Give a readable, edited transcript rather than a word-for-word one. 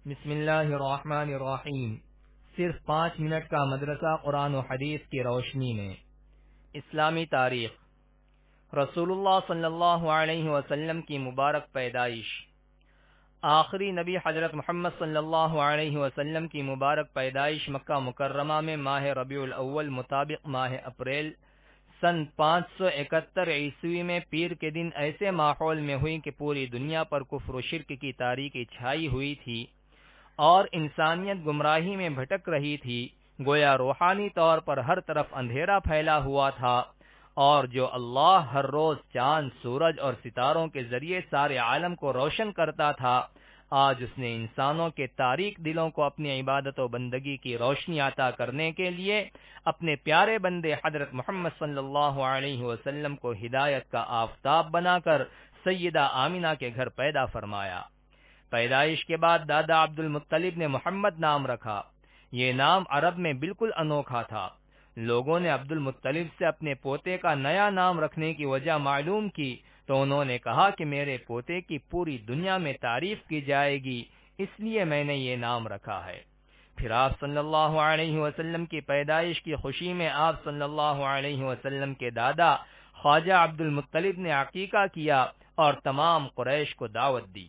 بسم اللہ الرحمن الرحیم۔ صرف 5 منٹ کا مدرسہ قرآن و حدیث کی روشنی میں۔ اسلامی تاریخ۔ رسول اللہ صلی اللہ علیہ وسلم کی مبارک پیدائش۔ آخری نبی حضرت محمد صلی اللہ علیہ وسلم کی مبارک پیدائش مکہ مکرمہ میں ماہ ربیع الاول مطابق ماہ اپریل سن 571 عیسوی میں پیر کے دن ایسے ماحول میں ہوئی کہ پوری دنیا پر کفر و شرک کی تاریکی چھائی ہوئی تھی اور انسانیت گمراہی میں بھٹک رہی تھی۔ گویا روحانی طور پر ہر طرف اندھیرا پھیلا ہوا تھا، اور جو اللہ ہر روز چاند، سورج اور ستاروں کے ذریعے سارے عالم کو روشن کرتا تھا، آج اس نے انسانوں کے تاریک دلوں کو اپنی عبادت و بندگی کی روشنی عطا کرنے کے لیے اپنے پیارے بندے حضرت محمد صلی اللہ علیہ وسلم کو ہدایت کا آفتاب بنا کر سیدہ آمنہ کے گھر پیدا فرمایا۔ پیدائش کے بعد دادا عبد المطلب نے محمد نام رکھا۔ یہ نام عرب میں بالکل انوکھا تھا۔ لوگوں نے عبد المطلب سے اپنے پوتے کا نیا نام رکھنے کی وجہ معلوم کی تو انہوں نے کہا کہ میرے پوتے کی پوری دنیا میں تعریف کی جائے گی، اس لیے میں نے یہ نام رکھا ہے۔ پھر آپ صلی اللہ علیہ وسلم کی پیدائش کی خوشی میں آپ صلی اللہ علیہ وسلم کے دادا خواجہ عبد المطلب نے عقیقہ کیا اور تمام قریش کو دعوت دی۔